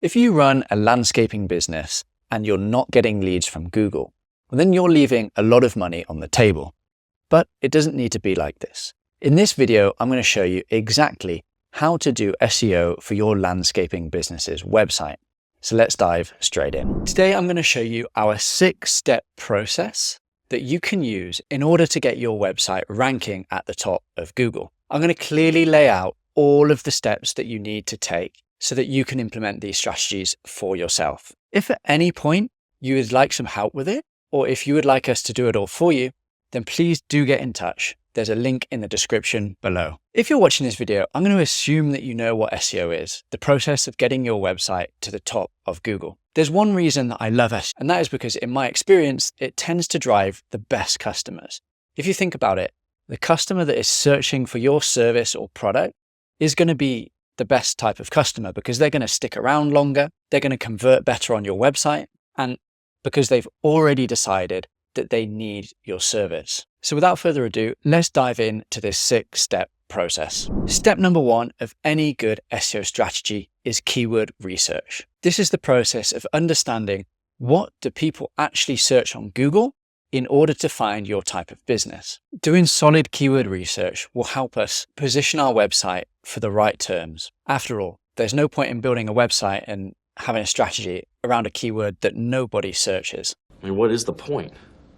If you run a landscaping business and you're not getting leads from Google, well, then you're leaving a lot of money on the table. But it doesn't need to be like this. In this video, I'm going to show you exactly how to do SEO for your landscaping business's website. So let's dive straight in. Today, I'm going to show you our 6-step process that you can use in order to get your website ranking at the top of Google. I'm going to clearly lay out all of the steps that you need to take so that you can implement these strategies for yourself. If at any point you would like some help with it, or if you would like us to do it all for you, then please do get in touch. There's a link in the description below. If you're watching this video, I'm going to assume that you know what SEO is, the process of getting your website to the top of Google. There's one reason that I love SEO, and that is because in my experience, it tends to drive the best customers. If you think about it, the customer that is searching for your service or product is going to be the best type of customer because they're going to stick around longer, they're going to convert better on your website, and because they've already decided that they need your service. So without further ado, let's dive into this 6-step process. Step number 1 of any good SEO strategy is keyword research. This is the process of understanding what do people actually search on Google in order to find your type of business. Doing solid keyword research will help us position our website for the right terms. After all, there's no point in building a website and having a strategy around a keyword that nobody searches. I mean, what is the point?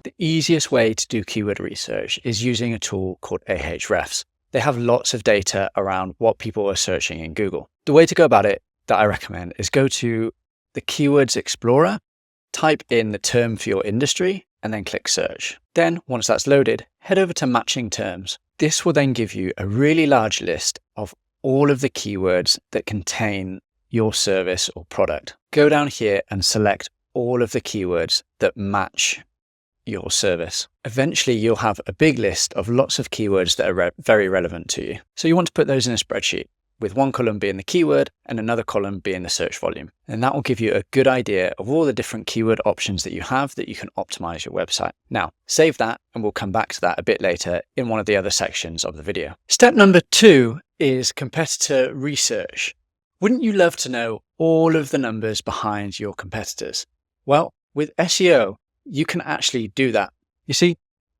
The easiest way to do keyword research is using a tool called Ahrefs. They have lots of data around what people are searching in Google. The way to go about it that I recommend is go to the Keywords Explorer, type in the term for your industry, and then click search. Then once that's loaded, head over to matching terms. This will then give you a really large list of all of the keywords that contain your service or product. Go down here and select all of the keywords that match your service. Eventually, you'll have a big list of lots of keywords that are very relevant to you. So you want to put those in a spreadsheet, with one column being the keyword and another column being the search volume. And that will give you a good idea of all the different keyword options that you have that you can optimize your website. Now, save that and we'll come back to that a bit later in one of the other sections of the video. Step number 2 is competitor research. Wouldn't you love to know all of the numbers behind your competitors? Well, with SEO, you can actually do that. You see,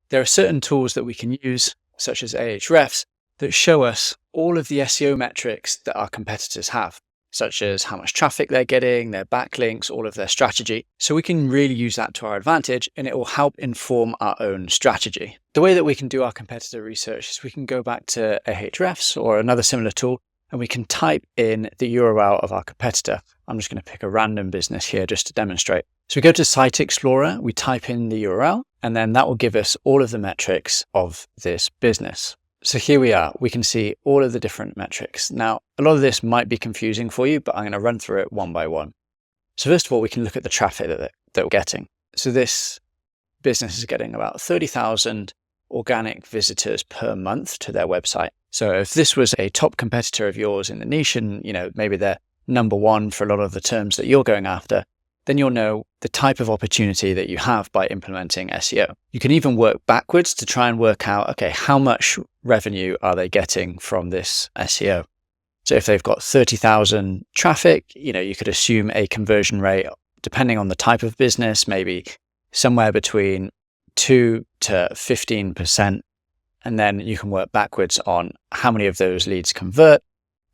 there are certain tools that we can use, such as Ahrefs, that show us all of the SEO metrics that our competitors have, such as how much traffic they're getting, their backlinks, all of their strategy. So we can really use that to our advantage, and it will help inform our own strategy. The way that we can do our competitor research is we can go back to Ahrefs or another similar tool, and we can type in the URL of our competitor. I'm just going to pick a random business here just to demonstrate. So we go to Site Explorer, we type in the URL, and then that will give us all of the metrics of this business. So here we are, we can see all of the different metrics. Now, a lot of this might be confusing for you, but I'm going to run through it one by one. So first of all, we can look at the traffic that we're getting. So this business is getting about 30,000 organic visitors per month to their website. So if this was a top competitor of yours in the niche and, maybe they're number 1 for a lot of the terms that you're going after, then you'll know the type of opportunity that you have by implementing SEO. You can even work backwards to try and work out, okay, how much revenue are they getting from this SEO? So if they've got 30,000 traffic, you could assume a conversion rate, depending on the type of business, maybe somewhere between 2 to 15%. And then you can work backwards on how many of those leads convert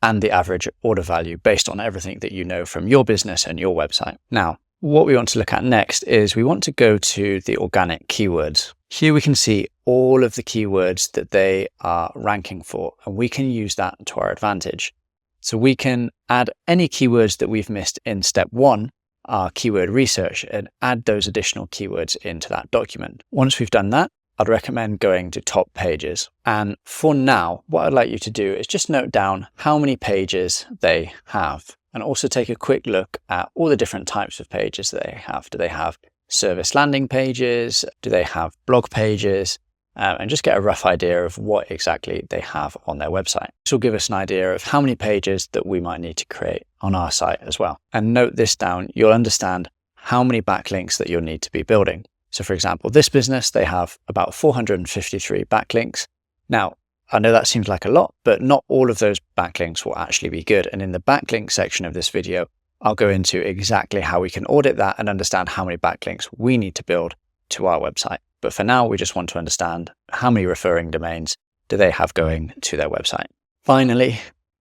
and the average order value based on everything that you know from your business and your website. Now, what we want to look at next is we want to go to the organic keywords. Here we can see all of the keywords that they are ranking for, and we can use that to our advantage. So we can add any keywords that we've missed in step 1, our keyword research, and add those additional keywords into that document. Once we've done that, I'd recommend going to top pages. And for now, what I'd like you to do is just note down how many pages they have, and also take a quick look at all the different types of pages that they have. Do they have service landing pages? Do they have blog pages? And just get a rough idea of what exactly they have on their website. This will give us an idea of how many pages that we might need to create on our site as well. And note this down, you'll understand how many backlinks that you'll need to be building. So for example, this business, they have about 453 backlinks. Now, I know that seems like a lot, but not all of those backlinks will actually be good. And in the backlink section of this video, I'll go into exactly how we can audit that and understand how many backlinks we need to build to our website. But for now, we just want to understand how many referring domains do they have going to their website. Finally,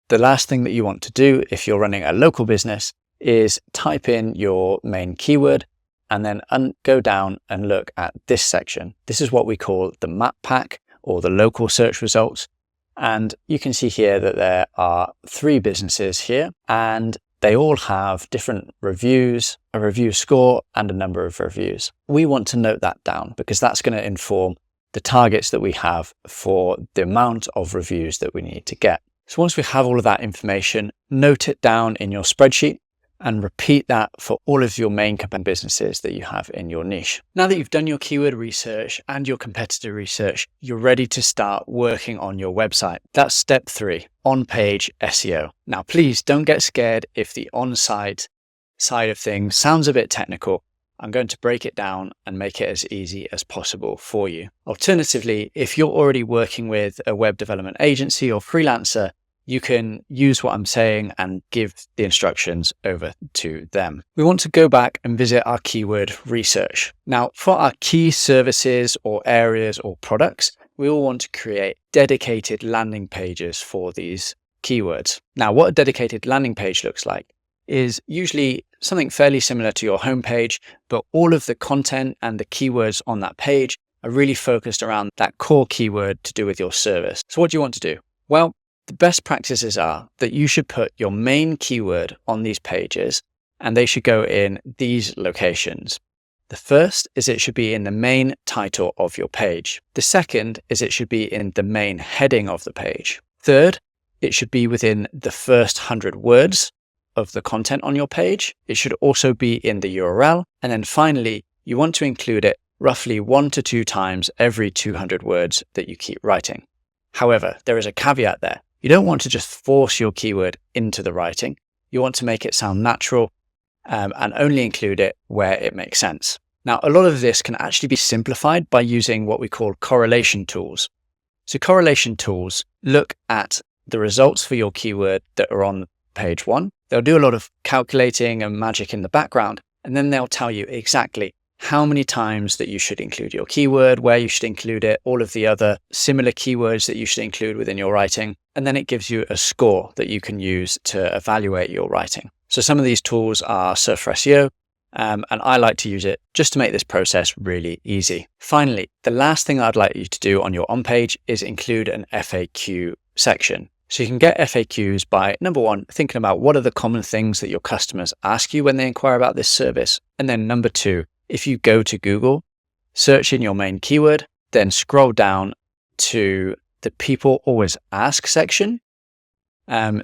the last thing that you want to do if you're running a local business is type in your main keyword and then go down and look at this section. This is what we call the map pack or the local search results. And you can see here that there are 3 businesses here, and they all have different reviews, a review score, and a number of reviews. We want to note that down because that's going to inform the targets that we have for the amount of reviews that we need to get. So once we have all of that information, note it down in your spreadsheet and repeat that for all of your main businesses that you have in your niche. Now that you've done your keyword research and your competitor research, you're ready to start working on your website. That's step 3, on-page SEO. Now, please don't get scared if the on-site side of things sounds a bit technical. I'm going to break it down and make it as easy as possible for you. Alternatively, if you're already working with a web development agency or freelancer, you can use what I'm saying and give the instructions over to them. We want to go back and visit our keyword research. Now, for our key services or areas or products, we will want to create dedicated landing pages for these keywords. Now, what a dedicated landing page looks like is usually something fairly similar to your homepage, but all of the content and the keywords on that page are really focused around that core keyword to do with your service. So what do you want to do? Well, the best practices are that you should put your main keyword on these pages, and they should go in these locations. The first is it should be in the main title of your page. The second is it should be in the main heading of the page. Third, it should be within the first 100 words of the content on your page. It should also be in the URL. And then finally, you want to include it roughly 1 to 2 times every 200 words that you keep writing. However, there is a caveat there. You don't want to just force your keyword into the writing. You want to make it sound natural and only include it where it makes sense. Now, a lot of this can actually be simplified by using what we call correlation tools. So correlation tools look at the results for your keyword that are on page 1. They'll do a lot of calculating and magic in the background, and then they'll tell you exactly how many times that you should include your keyword, where you should include it, all of the other similar keywords that you should include within your writing. And then it gives you a score that you can use to evaluate your writing. So some of these tools are Surf for SEO, and I like to use it just to make this process really easy. Finally, the last thing I'd like you to do on your on-page is include an FAQ section. So you can get FAQs by, number 1, thinking about what are the common things that your customers ask you when they inquire about this service. And then number 2, if you go to Google, search in your main keyword, then scroll down to the people always ask section.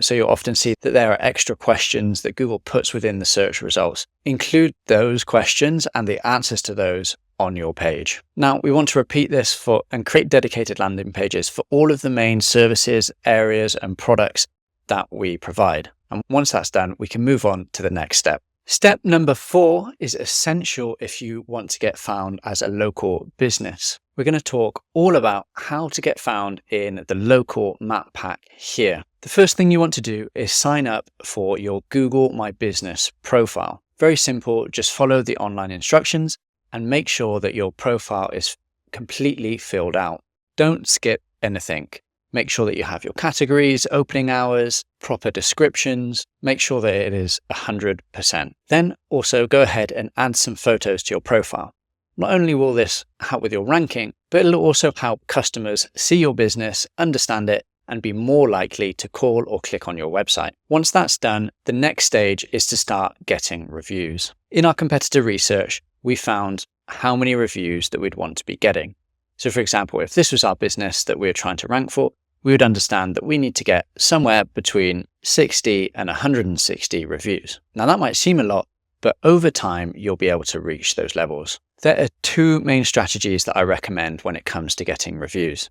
So you'll often see that there are extra questions that Google puts within the search results. Include those questions and the answers to those on your page. Now, we want to repeat this and create dedicated landing pages for all of the main services, areas, and products that we provide. And once that's done, we can move on to the next step. Step number 4 is essential if you want to get found as a local business. We're going to talk all about how to get found in the local map pack here. The first thing you want to do is sign up for your Google My Business profile. Very simple, just follow the online instructions and make sure that your profile is completely filled out. Don't skip anything. Make sure that you have your categories, opening hours, proper descriptions. Make sure that it is 100%. Then also go ahead and add some photos to your profile. Not only will this help with your ranking, but it'll also help customers see your business, understand it, and be more likely to call or click on your website. Once that's done, the next stage is to start getting reviews. In our competitor research, we found how many reviews that we'd want to be getting. So for example, if this was our business that we were trying to rank for, we would understand that we need to get somewhere between 60 and 160 reviews. Now that might seem a lot, but over time, you'll be able to reach those levels. There are 2 main strategies that I recommend when it comes to getting reviews.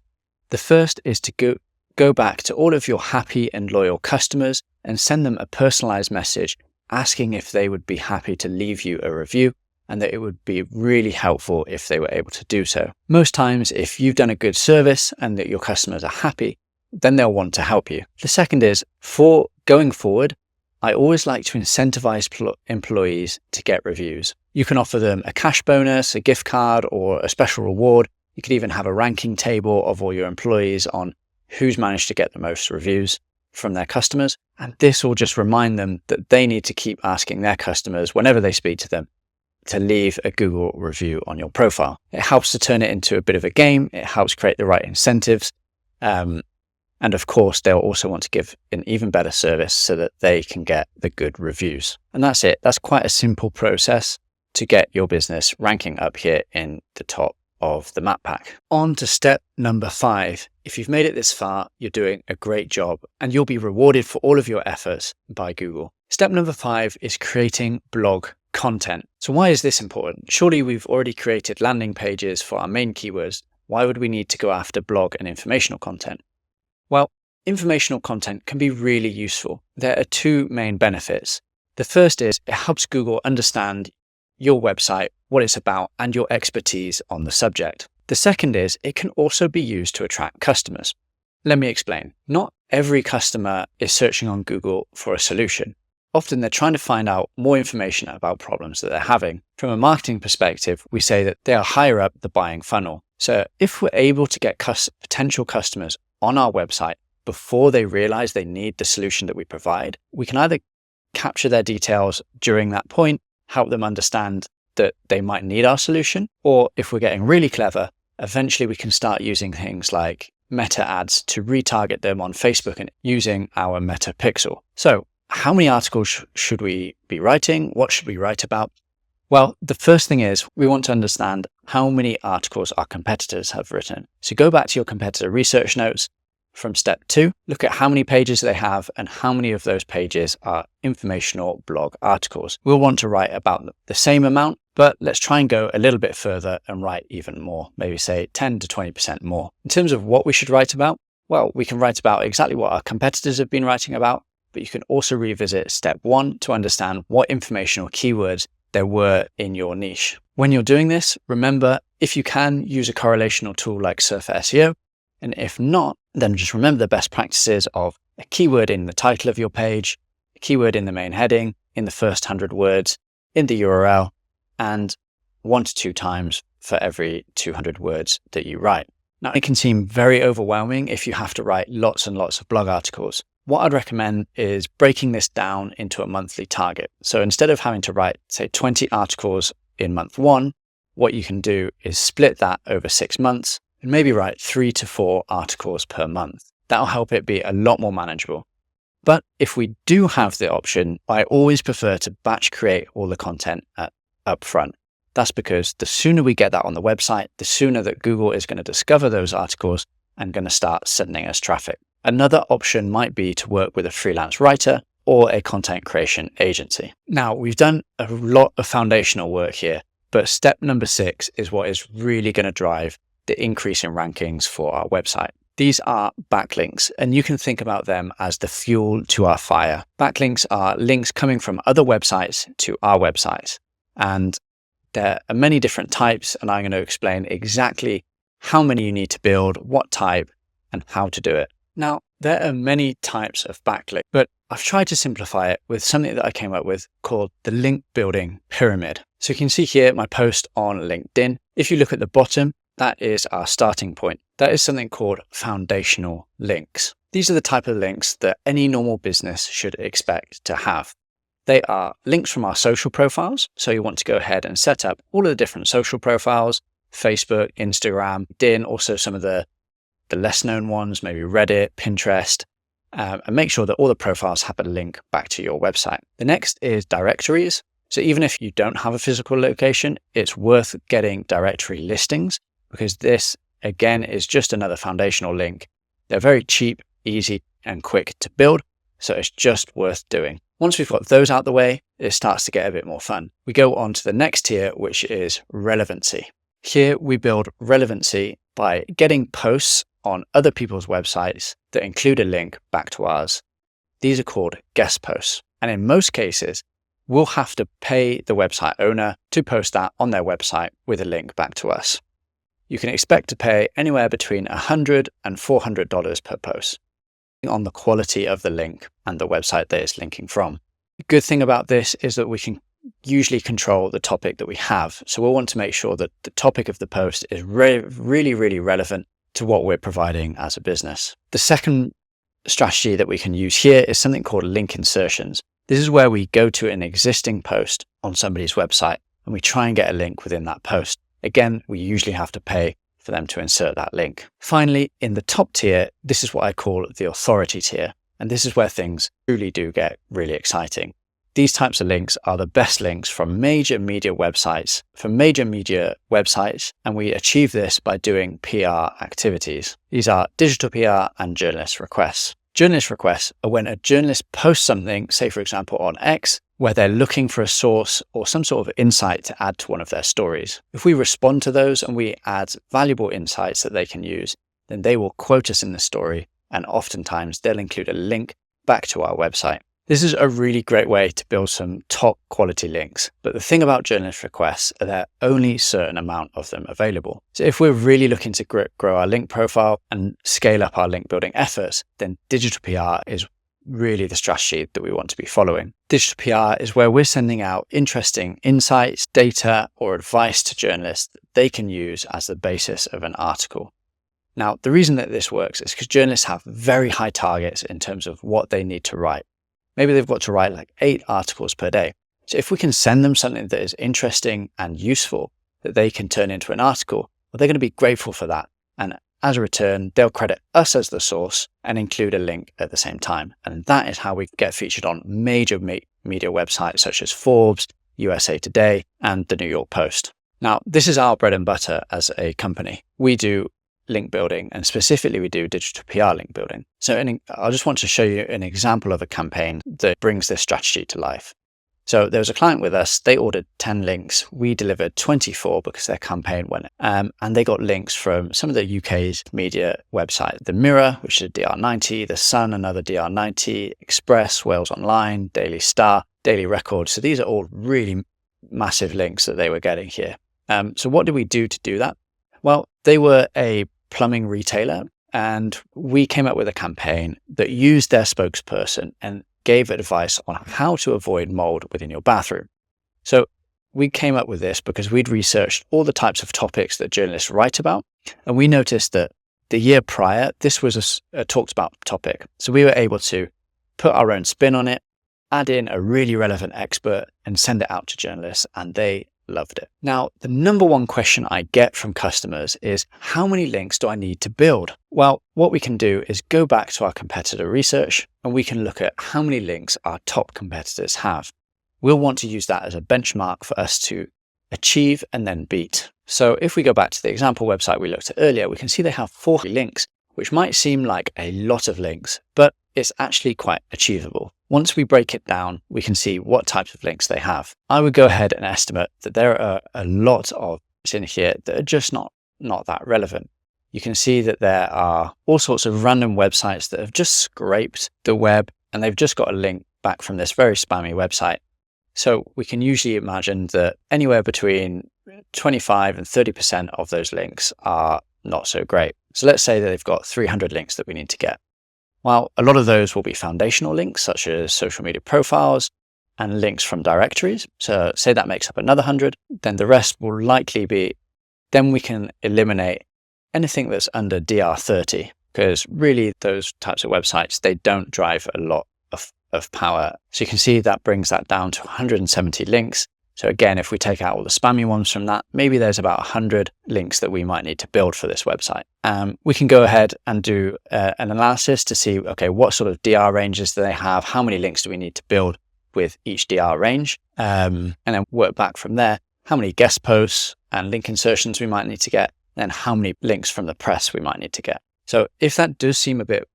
The first is to go back to all of your happy and loyal customers and send them a personalized message asking if they would be happy to leave you a review, and that it would be really helpful if they were able to do so. Most times, if you've done a good service and that your customers are happy, then they'll want to help you. The second is, for going forward, I always like to incentivize employees to get reviews. You can offer them a cash bonus, a gift card, or a special reward. You could even have a ranking table of all your employees on who's managed to get the most reviews from their customers. And this will just remind them that they need to keep asking their customers whenever they speak to them to leave a Google review on your profile. It helps to turn it into a bit of a game. It helps create the right incentives. And of course, they'll also want to give an even better service so that they can get the good reviews. And that's it. That's quite a simple process to get your business ranking up here in the top of the map pack. On to step number 5. If you've made it this far, you're doing a great job and you'll be rewarded for all of your efforts by Google. Step number 5 is creating blog content. So why is this important? Surely we've already created landing pages for our main keywords. Why would we need to go after blog and informational content? Well, informational content can be really useful. There are 2 main benefits. The first is it helps Google understand your website, what it's about, and your expertise on the subject. The second is it can also be used to attract customers. Let me explain. Not every customer is searching on Google for a solution. Often they're trying to find out more information about problems that they're having. From a marketing perspective, we say that they are higher up the buying funnel. So if we're able to get potential customers on our website before they realize they need the solution that we provide, we can either capture their details during that point, help them understand that they might need our solution, or if we're getting really clever, eventually we can start using things like meta ads to retarget them on Facebook and using our meta pixel. So how many articles should we be writing? What should we write about? Well, the first thing is we want to understand how many articles our competitors have written. So go back to your competitor research notes from step 2, look at how many pages they have and how many of those pages are informational blog articles. We'll want to write about the same amount, but let's try and go a little bit further and write even more, maybe say 10 to 20% more. In terms of what we should write about, well, we can write about exactly what our competitors have been writing about, but you can also revisit step 1 to understand what informational keywords there were in your niche. When you're doing this, remember, if you can, use a correlational tool like Surfer SEO, and if not, then just remember the best practices of a keyword in the title of your page, a keyword in the main heading, in the first 100 words, in the URL, and 1 to 2 times for every 200 words that you write. Now, it can seem very overwhelming if you have to write lots and lots of blog articles. What I'd recommend is breaking this down into a monthly target. So instead of having to write, say, 20 articles in month 1, what you can do is split that over 6 months and maybe write 3 to 4 articles per month. That'll help it be a lot more manageable. But if we do have the option, I always prefer to batch create all the content up front. That's because the sooner we get that on the website, the sooner that Google is going to discover those articles and going to start sending us traffic. Another option might be to work with a freelance writer or a content creation agency. Now, we've done a lot of foundational work here, but step number 6 is what is really going to drive the increase in rankings for our website. These are backlinks, and you can think about them as the fuel to our fire. Backlinks are links coming from other websites to our websites, and there are many different types, and I'm going to explain exactly how many you need to build, what type, and how to do it. Now, there are many types of backlinks, but I've tried to simplify it with something that I came up with called the link building pyramid. So you can see here my post on LinkedIn. If you look at the bottom, that is our starting point. That is something called foundational links. These are the type of links that any normal business should expect to have. They are links from our social profiles. So you want to go ahead and set up all of the different social profiles, Facebook, Instagram, LinkedIn, also some of the less known ones, maybe Reddit, Pinterest, and make sure that all the profiles have a link back to your website. The next is directories. So even if you don't have a physical location, it's worth getting directory listings because this, again, is just another foundational link. They're very cheap, easy, and quick to build, so it's just worth doing. Once we've got those out the way, it starts to get a bit more fun. We go on to the next tier, which is relevancy. Here we build relevancy by getting posts on other people's websites that include a link back to ours. These are called guest posts. And in most cases, we'll have to pay the website owner to post that on their website with a link back to us. You can expect to pay anywhere between $100 and $400 per post on the quality of the link and the website that it's linking from. The good thing about this is that we can usually control the topic that we have. So we'll want to make sure that the topic of the post is really, really relevant to what we're providing as a business. The second strategy that we can use here is something called link insertions. This is where we go to an existing post on somebody's website and we try and get a link within that post. Again, we usually have to pay for them to insert that link. Finally, in the top tier, this is what I call the authority tier. And this is where things truly do get really exciting. These types of links are the best links from major media websites, and we achieve this by doing PR activities. These are digital PR and journalist requests. Journalist requests are when a journalist posts something, say for example on X, where they're looking for a source or some sort of insight to add to one of their stories. If we respond to those and we add valuable insights that they can use, then they will quote us in the story, and oftentimes they'll include a link back to our website. This is a really great way to build some top quality links. But the thing about journalist requests are there are only a certain amount of them available. So if we're really looking to grow our link profile and scale up our link building efforts, then digital PR is really the strategy that we want to be following. Digital PR is where we're sending out interesting insights, data, or advice to journalists that they can use as the basis of an article. Now, the reason that this works is because journalists have very high targets in terms of what they need to write. Maybe they've got to write like 8 articles per day. So if we can send them something that is interesting and useful that they can turn into an article, well, they're going to be grateful for that. And as a return, they'll credit us as the source and include a link at the same time. And that is how we get featured on major media websites such as Forbes, USA Today, and the New York Post. Now, this is our bread and butter as a company. We do link building, and specifically we do digital PR link building. So I just want to show you an example of a campaign that brings this strategy to life. So there was a client with us, they ordered 10 links. We delivered 24 because their campaign went, and they got links from some of the UK's media websites. The Mirror, which is a DR90, The Sun, another DR90, Express, Wales Online, Daily Star, Daily Record. So these are all really massive links that they were getting here. So what did we do to do that? Well, they were a plumbing retailer, and we came up with a campaign that used their spokesperson and gave advice on how to avoid mold within your bathroom. So we came up with this because we'd researched all the types of topics that journalists write about, and we noticed that the year prior, this was a talked about topic. So we were able to put our own spin on it, add in a really relevant expert, and send it out to journalists, and they loved it. Now, the number one question I get from customers is, how many links do I need to build? Well, what we can do is go back to our competitor research and we can look at how many links our top competitors have. We'll want to use that as a benchmark for us to achieve and then beat. So if we go back to the example website we looked at earlier, we can see they have 40 links, which might seem like a lot of links, but it's actually quite achievable. Once we break it down, we can see what types of links they have. I would go ahead and estimate that there are a lot of links in here that are just not that relevant. You can see that there are all sorts of random websites that have just scraped the web and they've just got a link back from this very spammy website. So we can usually imagine that anywhere between 25 and 30% of those links are not so great. So let's say that they've got 300 links that we need to get. Well, a lot of those will be foundational links, such as social media profiles and links from directories. So say that makes up another 100, then the rest will likely be, then we can eliminate anything that's under DR30, because really those types of websites, they don't drive a lot of power. So you can see that brings that down to 170 links. So again, if we take out all the spammy ones from that, maybe there's about 100 links that we might need to build for this website. We can go ahead and do an analysis to see, okay, what sort of DR ranges do they have? How many links do we need to build with each DR range? And then work back from there, how many guest posts and link insertions we might need to get, and how many links from the press we might need to get. So if that does seem a bit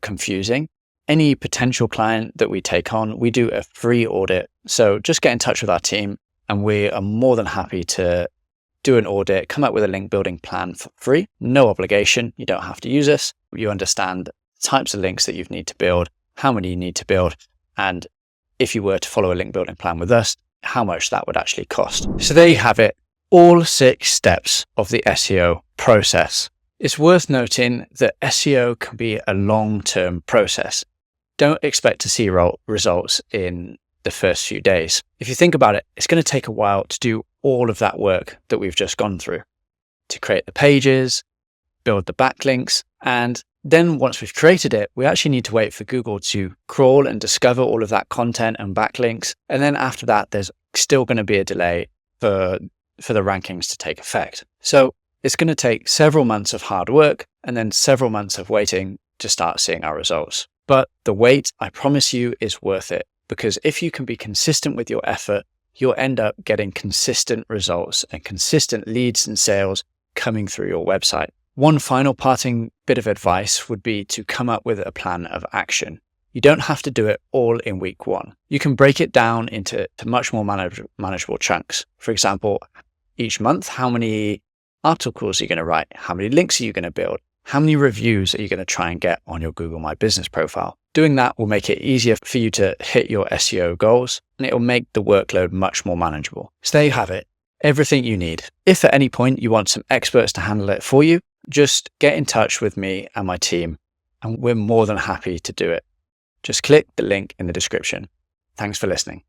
confusing, any potential client that we take on, we do a free audit. So just get in touch with our team and we are more than happy to do an audit, come up with a link building plan for free, no obligation. You don't have to use us. You understand the types of links that you need to build, how many you need to build, and if you were to follow a link building plan with us, how much that would actually cost. So there you have it, all 6 steps of the SEO process. It's worth noting that SEO can be a long-term process. Don't expect to see results in the first few days. If you think about it, it's going to take a while to do all of that work that we've just gone through, to create the pages, build the backlinks, and then once we've created it, we actually need to wait for Google to crawl and discover all of that content and backlinks. And then after that, there's still going to be a delay for the rankings to take effect. So it's going to take several months of hard work and then several months of waiting to start seeing our results. But the wait, I promise you, is worth it, because if you can be consistent with your effort, you'll end up getting consistent results and consistent leads and sales coming through your website. One final parting bit of advice would be to come up with a plan of action. You don't have to do it all in week 1. You can break it down into much more manageable chunks. For example, each month, how many articles are you going to write? How many links are you going to build? How many reviews are you going to try and get on your Google My Business profile? Doing that will make it easier for you to hit your SEO goals, and it will make the workload much more manageable. So there you have it, everything you need. If at any point you want some experts to handle it for you, just get in touch with me and my team, and we're more than happy to do it. Just click the link in the description. Thanks for listening.